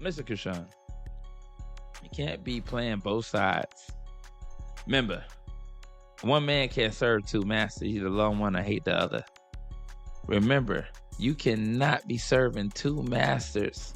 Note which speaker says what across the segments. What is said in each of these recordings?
Speaker 1: Mr. Chrisean, you can't be playing both sides. Remember, one man can't serve two masters. You either love one or hate the other. Remember, you cannot be serving two masters,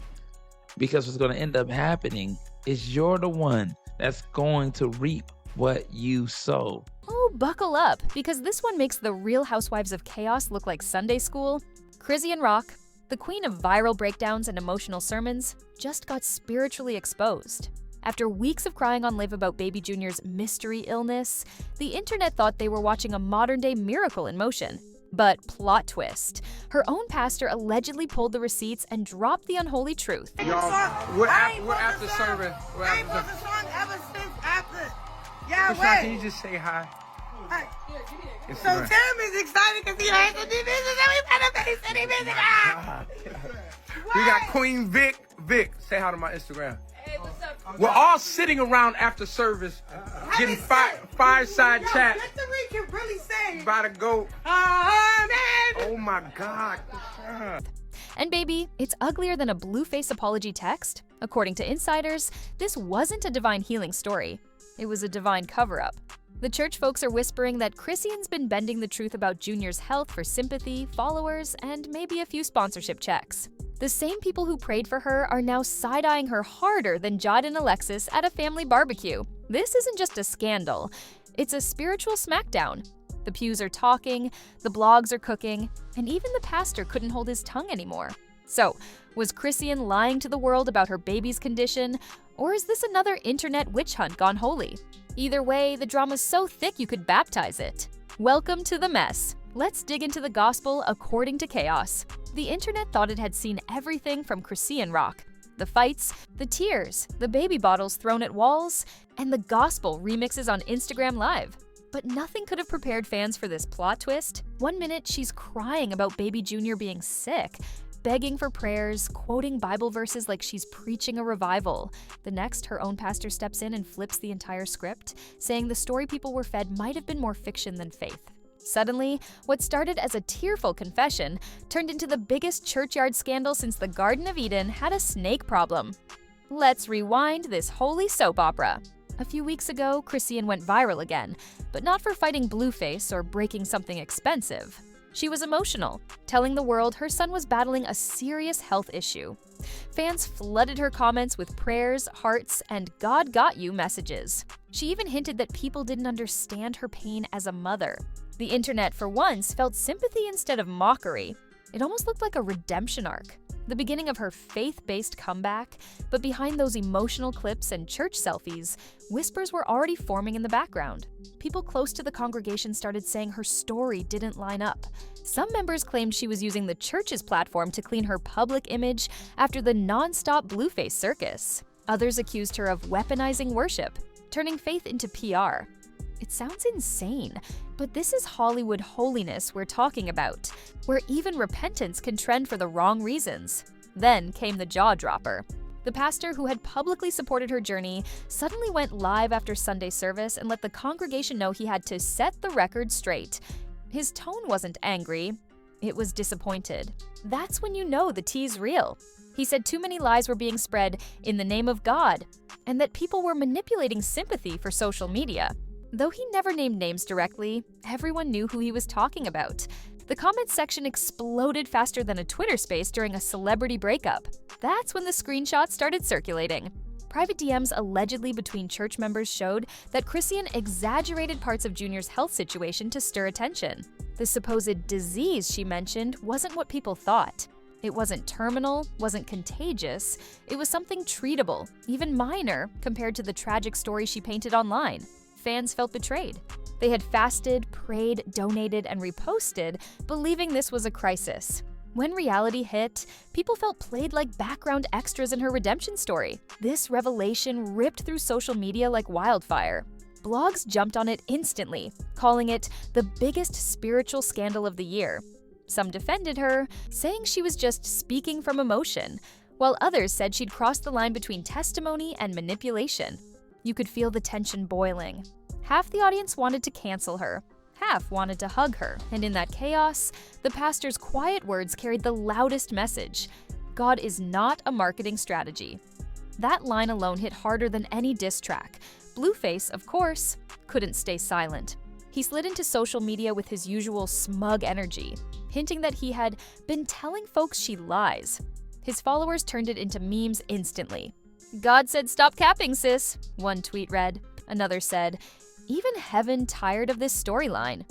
Speaker 1: because what's going to end up happening is you're the one that's going to reap what you sow.
Speaker 2: Oh, buckle up, because this one makes the Real Housewives of Chaos look like Sunday school. Chrisean Rock, the queen of viral breakdowns and emotional sermons, just got spiritually exposed. After weeks of crying on Live about baby Junior's mystery illness, the internet thought they were watching a modern-day miracle in motion. But plot twist, her own pastor allegedly pulled the receipts and dropped the unholy truth.
Speaker 3: Y'all, we're after serving.
Speaker 4: I ain't supposed to song ever since after. Yeah,
Speaker 3: Chrisean,
Speaker 4: wait.
Speaker 3: can you just say hi?
Speaker 4: Hi. So
Speaker 3: Instagram.
Speaker 4: Tim is excited because he heard some new business and we better face any business. Ah!
Speaker 3: We got Queen Vic. Vic, say hi to my Instagram. Hey, what's up? We're all sitting around after service, getting fireside chat.
Speaker 4: That's what we can really say.
Speaker 3: About to go.
Speaker 4: Oh, man.
Speaker 3: Oh my God.
Speaker 2: And baby, it's uglier than a Blueface apology text. According to insiders, this wasn't a divine healing story. It was a divine cover-up. The church folks are whispering that Chrisean's been bending the truth about Junior's health for sympathy, followers, and maybe a few sponsorship checks. The same people who prayed for her are now side-eyeing her harder than Jod and Alexis at a family barbecue. This isn't just a scandal, it's a spiritual smackdown. The pews are talking, the blogs are cooking, and even the pastor couldn't hold his tongue anymore. So, was Chrisean lying to the world about her baby's condition, or is this another internet witch hunt gone holy? Either way, the drama's so thick you could baptize it. Welcome to the mess. Let's dig into the gospel according to chaos. The internet thought it had seen everything from Chrisean Rock. The fights, the tears, the baby bottles thrown at walls, and the gospel remixes on Instagram Live. But nothing could have prepared fans for this plot twist. One minute, she's crying about baby Junior being sick, begging for prayers, quoting Bible verses like she's preaching a revival. The next, her own pastor steps in and flips the entire script, saying the story people were fed might have been more fiction than faith. Suddenly, what started as a tearful confession turned into the biggest churchyard scandal since the Garden of Eden had a snake problem. Let's rewind this holy soap opera. A few weeks ago, Chrisean went viral again, but not for fighting Blueface or breaking something expensive. She was emotional, telling the world her son was battling a serious health issue. Fans flooded her comments with prayers, hearts, and God got you messages. She even hinted that people didn't understand her pain as a mother. The internet, for once, felt sympathy instead of mockery. It almost looked like a redemption arc, the beginning of her faith-based comeback, but behind those emotional clips and church selfies, whispers were already forming in the background. People close to the congregation started saying her story didn't line up. Some members claimed she was using the church's platform to clean her public image after the non-stop Blueface circus. Others accused her of weaponizing worship, turning faith into PR. It sounds insane, but this is Hollywood holiness we're talking about, where even repentance can trend for the wrong reasons. Then came the jaw-dropper. The pastor who had publicly supported her journey suddenly went live after Sunday service and let the congregation know he had to set the record straight. His tone wasn't angry, it was disappointed. That's when you know the tea's real. He said too many lies were being spread in the name of God, and that people were manipulating sympathy for social media. Though he never named names directly, everyone knew who he was talking about. The comments section exploded faster than a Twitter space during a celebrity breakup. That's when the screenshots started circulating. Private DMs allegedly between church members showed that Chrisean exaggerated parts of Junior's health situation to stir attention. The supposed disease she mentioned wasn't what people thought. It wasn't terminal, wasn't contagious, it was something treatable, even minor, compared to the tragic story she painted online. Fans felt betrayed. They had fasted, prayed, donated, and reposted, believing this was a crisis. When reality hit, people felt played like background extras in her redemption story. This revelation ripped through social media like wildfire. Blogs jumped on it instantly, calling it the biggest spiritual scandal of the year. Some defended her, saying she was just speaking from emotion, while others said she'd crossed the line between testimony and manipulation. You could feel the tension boiling. Half the audience wanted to cancel her, half wanted to hug her, and in that chaos, the pastor's quiet words carried the loudest message. God is not a marketing strategy. That line alone hit harder than any diss track. Blueface, of course, couldn't stay silent. He slid into social media with his usual smug energy, hinting that he had been telling folks she lies. His followers turned it into memes instantly. "God said stop capping, sis," one tweet read. Another said, "Even heaven tired of this storyline."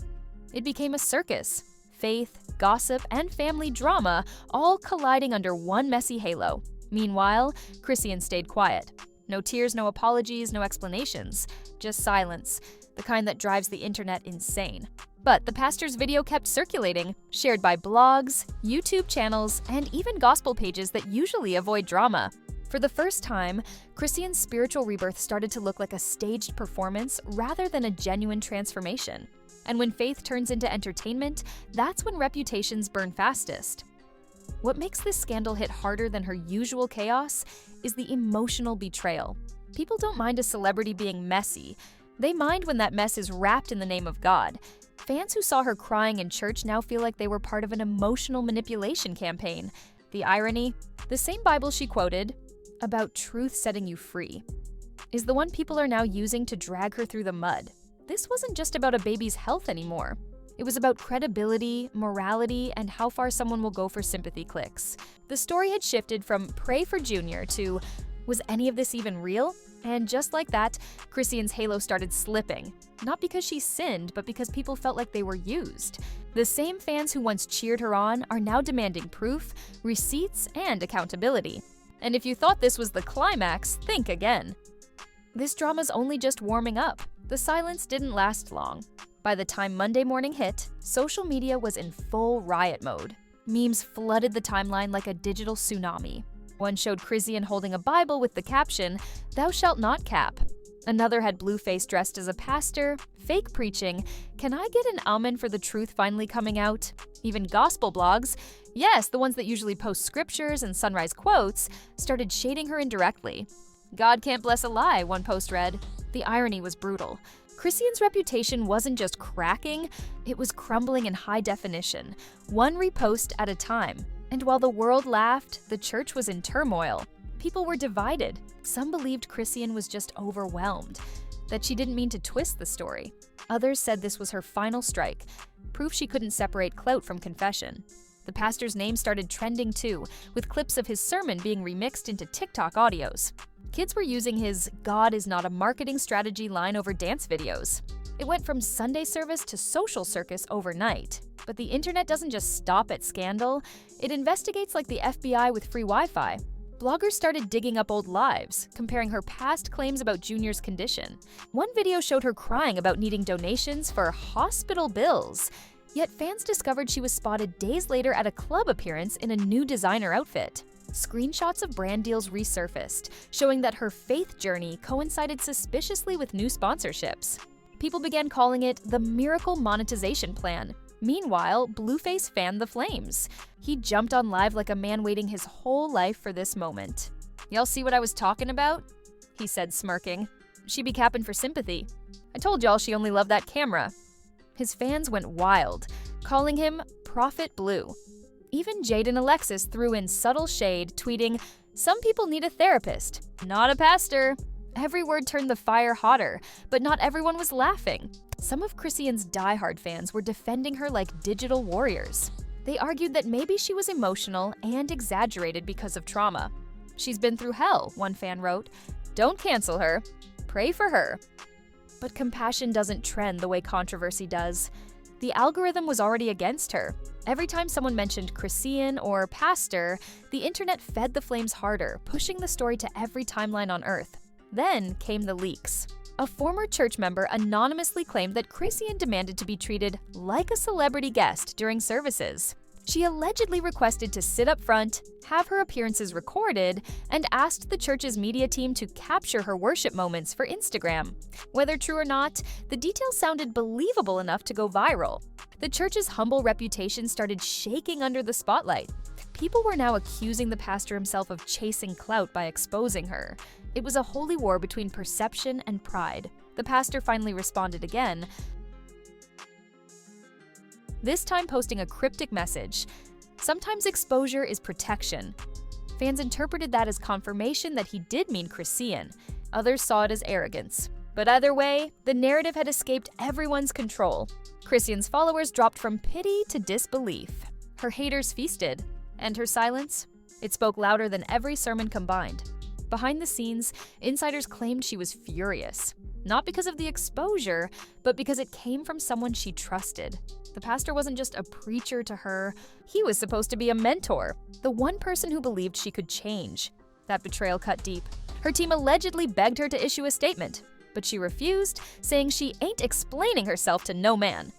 Speaker 2: It became a circus. Faith, gossip, and family drama all colliding under one messy halo. Meanwhile, Chrisean stayed quiet. No tears, no apologies, no explanations. Just silence, the kind that drives the internet insane. But the pastor's video kept circulating, shared by blogs, YouTube channels, and even gospel pages that usually avoid drama. For the first time, Chrisean's spiritual rebirth started to look like a staged performance rather than a genuine transformation. And when faith turns into entertainment, that's when reputations burn fastest. What makes this scandal hit harder than her usual chaos is the emotional betrayal. People don't mind a celebrity being messy. They mind when that mess is wrapped in the name of God. Fans who saw her crying in church now feel like they were part of an emotional manipulation campaign. The irony? The same Bible she quoted, about truth setting you free, is the one people are now using to drag her through the mud. This wasn't just about a baby's health anymore. It was about credibility, morality, and how far someone will go for sympathy clicks. The story had shifted from pray for Junior to, was any of this even real? And just like that, Chrisean's halo started slipping. Not because she sinned, but because people felt like they were used. The same fans who once cheered her on are now demanding proof, receipts, and accountability. And if you thought this was the climax, think again. This drama's only just warming up. The silence didn't last long. By the time Monday morning hit, social media was in full riot mode. Memes flooded the timeline like a digital tsunami. One showed Chrisean holding a Bible with the caption, "Thou shalt not cap." Another had Blueface dressed as a pastor, fake preaching, "Can I get an amen for the truth finally coming out?" Even gospel blogs, yes, the ones that usually post scriptures and sunrise quotes, started shading her indirectly. "God can't bless a lie," one post read. The irony was brutal. Chrisean's reputation wasn't just cracking, it was crumbling in high definition, one repost at a time. And while the world laughed, the church was in turmoil. People were divided. Some believed Chrisean was just overwhelmed, that she didn't mean to twist the story. Others said this was her final strike, proof she couldn't separate clout from confession. The pastor's name started trending too, with clips of his sermon being remixed into TikTok audios. Kids were using his "God is not a marketing strategy" line over dance videos. It went from Sunday service to social circus overnight. But the internet doesn't just stop at scandal, it investigates like the FBI with free Wi-Fi. Bloggers started digging up old lives, comparing her past claims about Junior's condition. One video showed her crying about needing donations for hospital bills. Yet fans discovered she was spotted days later at a club appearance in a new designer outfit. Screenshots of brand deals resurfaced, showing that her faith journey coincided suspiciously with new sponsorships. People began calling it the miracle monetization plan. Meanwhile, Blueface fanned the flames. He jumped on live like a man waiting his whole life for this moment. "Y'all see what I was talking about?" he said, smirking. "She be capping for sympathy. I told y'all she only loved that camera." His fans went wild, calling him Prophet Blue. Even Jade and Alexis threw in subtle shade, tweeting, "Some people need a therapist, not a pastor." Every word turned the fire hotter, but not everyone was laughing. Some of Chrisean's diehard fans were defending her like digital warriors. They argued that maybe she was emotional and exaggerated because of trauma. "She's been through hell," one fan wrote. "Don't cancel her. Pray for her." But compassion doesn't trend the way controversy does. The algorithm was already against her. Every time someone mentioned Chrisean or pastor, the internet fed the flames harder, pushing the story to every timeline on Earth. Then came the leaks. A former church member anonymously claimed that Chrisean demanded to be treated like a celebrity guest during services. She allegedly requested to sit up front, have her appearances recorded, and asked the church's media team to capture her worship moments for Instagram. Whether true or not, the details sounded believable enough to go viral. The church's humble reputation started shaking under the spotlight. People were now accusing the pastor himself of chasing clout by exposing her. It was a holy war between perception and pride. The pastor finally responded again, this time posting a cryptic message. "Sometimes exposure is protection." Fans interpreted that as confirmation that he did mean Chrisean. Others saw it as arrogance. But either way, the narrative had escaped everyone's control. Chrisean's followers dropped from pity to disbelief. Her haters feasted. And her silence? It spoke louder than every sermon combined. Behind the scenes, insiders claimed she was furious. Not because of the exposure, but because it came from someone she trusted. The pastor wasn't just a preacher to her, he was supposed to be a mentor, the one person who believed she could change. That betrayal cut deep. Her team allegedly begged her to issue a statement, but she refused, saying she ain't explaining herself to no man.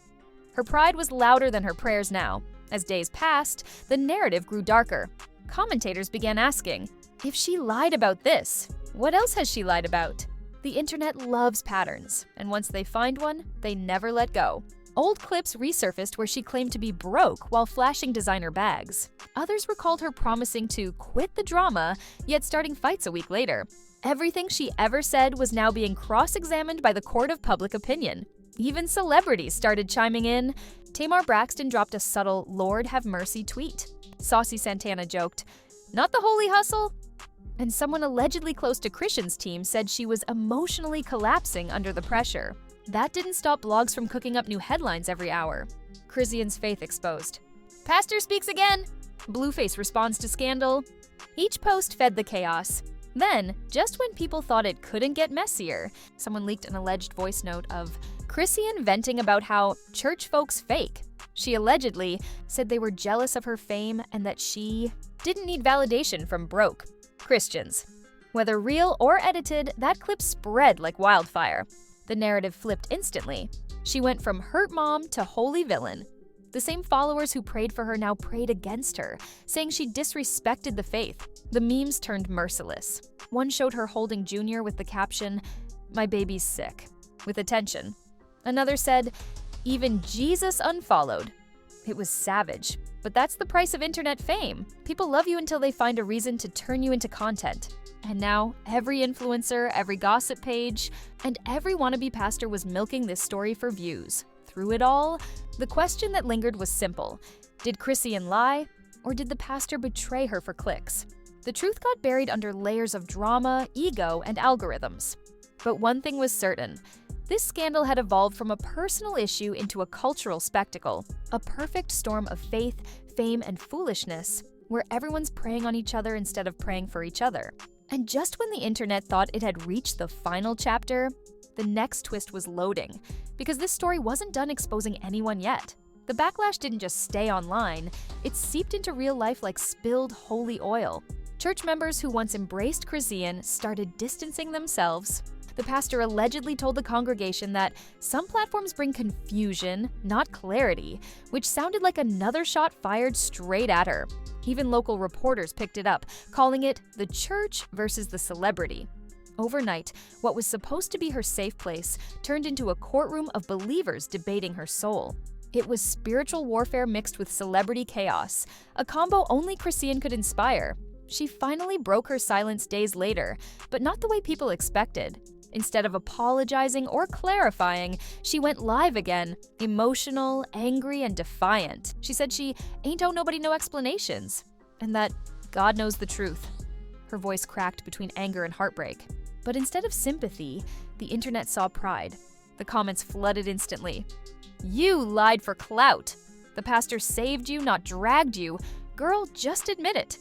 Speaker 2: Her pride was louder than her prayers now. As days passed, the narrative grew darker. Commentators began asking, if she lied about this, what else has she lied about? The internet loves patterns, and once they find one, they never let go. Old clips resurfaced where she claimed to be broke while flashing designer bags. Others recalled her promising to quit the drama, yet starting fights a week later. Everything she ever said was now being cross-examined by the court of public opinion. Even celebrities started chiming in. Tamar Braxton dropped a subtle "Lord have mercy" tweet. Saucy Santana joked, "Not the holy hustle?" And someone allegedly close to Chrisean's team said she was emotionally collapsing under the pressure. That didn't stop blogs from cooking up new headlines every hour. Chrisean's faith exposed. Pastor speaks again! Blueface responds to scandal. Each post fed the chaos. Then, just when people thought it couldn't get messier, someone leaked an alleged voice note of Chrisean venting about how church folks fake. She allegedly said they were jealous of her fame and that she didn't need validation from broke Christians. Whether real or edited, that clip spread like wildfire. The narrative flipped instantly. She went from hurt mom to holy villain. The same followers who prayed for her now prayed against her, saying she disrespected the faith. The memes turned merciless. One showed her holding Junior with the caption, "My baby's sick," with attention. Another said, "Even Jesus unfollowed." It was savage, but that's the price of internet fame. People love you until they find a reason to turn you into content. And now, every influencer, every gossip page, and every wannabe pastor was milking this story for views. Through it all, the question that lingered was simple. Did Chrisean lie, or did the pastor betray her for clicks? The truth got buried under layers of drama, ego, and algorithms. But one thing was certain. This scandal had evolved from a personal issue into a cultural spectacle, a perfect storm of faith, fame, and foolishness, where everyone's preying on each other instead of praying for each other. And just when the internet thought it had reached the final chapter, the next twist was loading, because this story wasn't done exposing anyone yet. The backlash didn't just stay online, it seeped into real life like spilled holy oil. Church members who once embraced Chrisean started distancing themselves. The pastor allegedly told the congregation that some platforms bring confusion, not clarity, which sounded like another shot fired straight at her. Even local reporters picked it up, calling it the church versus the celebrity. Overnight, what was supposed to be her safe place turned into a courtroom of believers debating her soul. It was spiritual warfare mixed with celebrity chaos, a combo only Chrisean could inspire. She finally broke her silence days later, but not the way people expected. Instead of apologizing or clarifying, she went live again, emotional, angry, and defiant. She said she ain't owe nobody no explanations, and that God knows the truth. Her voice cracked between anger and heartbreak. But instead of sympathy, the internet saw pride. The comments flooded instantly. "You lied for clout. The pastor saved you, not dragged you. Girl, just admit it."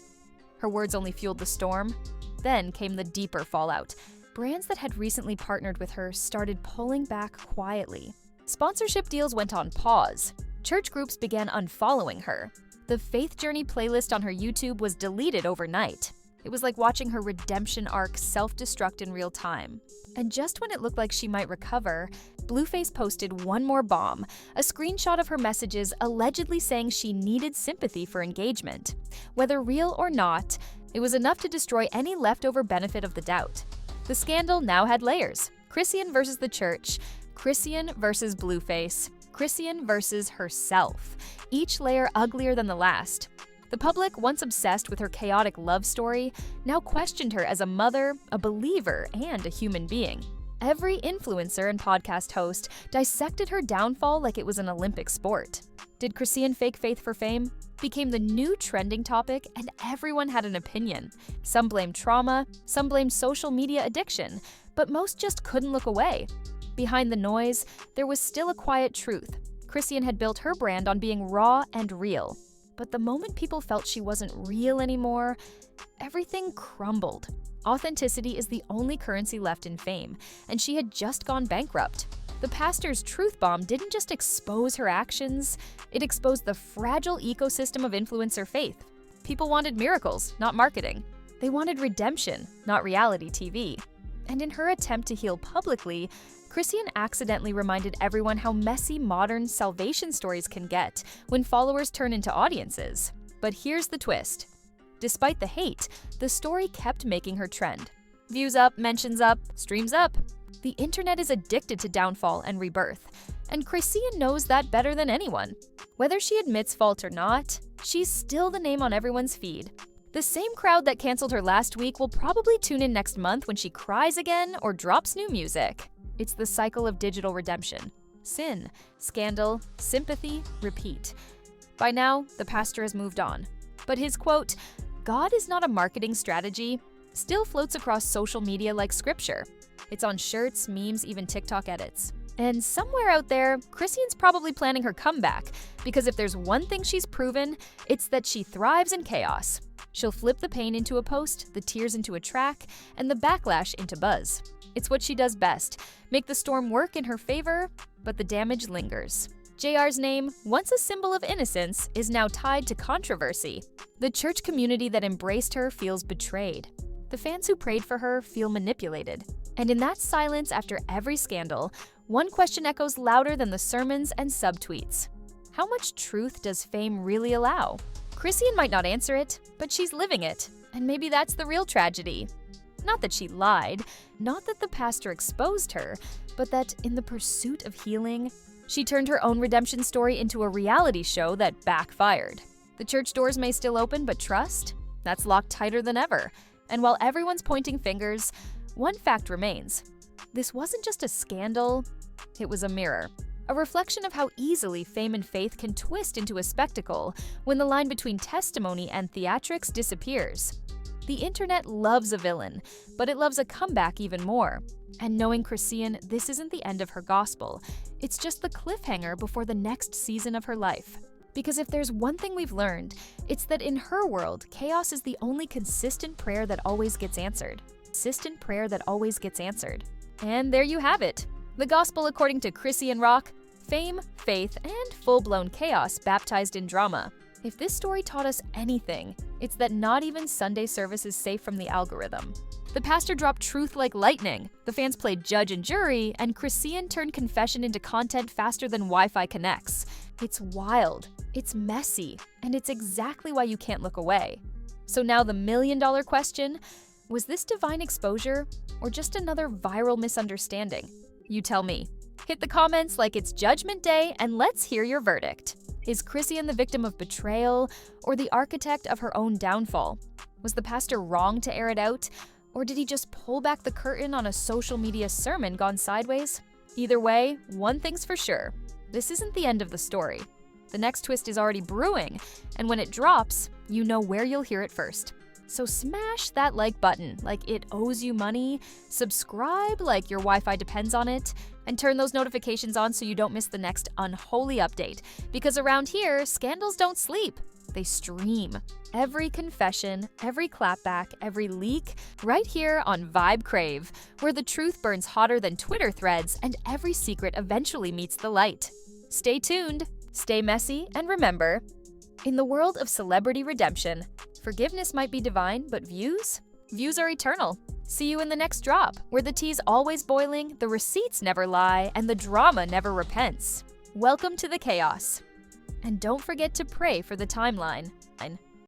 Speaker 2: Her words only fueled the storm. Then came the deeper fallout. Brands that had recently partnered with her started pulling back quietly. Sponsorship deals went on pause. Church groups began unfollowing her. The Faith Journey playlist on her YouTube was deleted overnight. It was like watching her redemption arc self-destruct in real time. And just when it looked like she might recover, Blueface posted one more bomb, a screenshot of her messages allegedly saying she needed sympathy for engagement. Whether real or not, it was enough to destroy any leftover benefit of the doubt. The scandal now had layers. Chrisean versus the church, Chrisean versus Blueface, Chrisean versus herself, each layer uglier than the last. The public, once obsessed with her chaotic love story, now questioned her as a mother, a believer, and a human being. Every influencer and podcast host dissected her downfall like it was an Olympic sport. Did Chrisean fake faith for fame? became the new trending topic, and everyone had an opinion. Some blamed trauma, some blamed social media addiction, but most just couldn't look away. Behind the noise, there was still a quiet truth. Chrisean had built her brand on being raw and real. But the moment people felt she wasn't real anymore, everything crumbled. Authenticity is the only currency left in fame, and she had just gone bankrupt. The pastor's truth bomb didn't just expose her actions, it exposed the fragile ecosystem of influencer faith. People wanted miracles, not marketing. They wanted redemption, not reality TV. And in her attempt to heal publicly, Chrisean accidentally reminded everyone how messy modern salvation stories can get when followers turn into audiences. But here's the twist. Despite the hate, the story kept making her trend. Views up, mentions up, streams up. The internet is addicted to downfall and rebirth, and Chrisean knows that better than anyone. Whether she admits fault or not, she's still the name on everyone's feed. The same crowd that canceled her last week will probably tune in next month when she cries again or drops new music. It's the cycle of digital redemption. Sin, scandal, sympathy, repeat. By now, the pastor has moved on. But his quote, "God is not a marketing strategy," still floats across social media like scripture. It's on shirts, memes, even TikTok edits. And somewhere out there, Chrisean's probably planning her comeback, because if there's one thing she's proven, it's that she thrives in chaos. She'll flip the pain into a post, the tears into a track, and the backlash into buzz. It's what she does best, make the storm work in her favor, but the damage lingers. JR's name, once a symbol of innocence, is now tied to controversy. The church community that embraced her feels betrayed. The fans who prayed for her feel manipulated. And in that silence after every scandal, one question echoes louder than the sermons and subtweets. How much truth does fame really allow? Chrisean might not answer it, but she's living it. And maybe that's the real tragedy. Not that she lied, not that the pastor exposed her, but that in the pursuit of healing, she turned her own redemption story into a reality show that backfired. The church doors may still open, but trust? That's locked tighter than ever. And while everyone's pointing fingers, one fact remains. This wasn't just a scandal, it was a mirror. A reflection of how easily fame and faith can twist into a spectacle when the line between testimony and theatrics disappears. The internet loves a villain, but it loves a comeback even more. And knowing Chrisean, this isn't the end of her gospel. It's just the cliffhanger before the next season of her life. Because if there's one thing we've learned, it's that in her world, chaos is the only consistent prayer that always gets answered. Consistent prayer that always gets answered. And there you have it. The gospel according to Chrisean Rock: fame, faith, and full-blown chaos baptized in drama. If this story taught us anything, it's that not even Sunday service is safe from the algorithm. The pastor dropped truth like lightning, the fans played judge and jury, and Chrisean turned confession into content faster than Wi-Fi connects. It's wild, it's messy, and it's exactly why you can't look away. So now the million-dollar question: was this divine exposure or just another viral misunderstanding? You tell me. Hit the comments like it's Judgment Day and let's hear your verdict. Is Chrisean the victim of betrayal or the architect of her own downfall? Was the pastor wrong to air it out, or did he just pull back the curtain on a social media sermon gone sideways? Either way, one thing's for sure. This isn't the end of the story. The next twist is already brewing, and when it drops, you know where you'll hear it first. So smash that like button like it owes you money, subscribe like your Wi-Fi depends on it, and turn those notifications on so you don't miss the next unholy update. Because around here, scandals don't sleep, they stream. Every confession, every clapback, every leak, right here on Vibe Crave, where the truth burns hotter than Twitter threads and every secret eventually meets the light. Stay tuned, stay messy, and remember, in the world of celebrity redemption, forgiveness might be divine, but views? Views are eternal. See you in the next drop, where the tea's always boiling, the receipts never lie, and the drama never repents. Welcome to the chaos. And don't forget to pray for the timeline.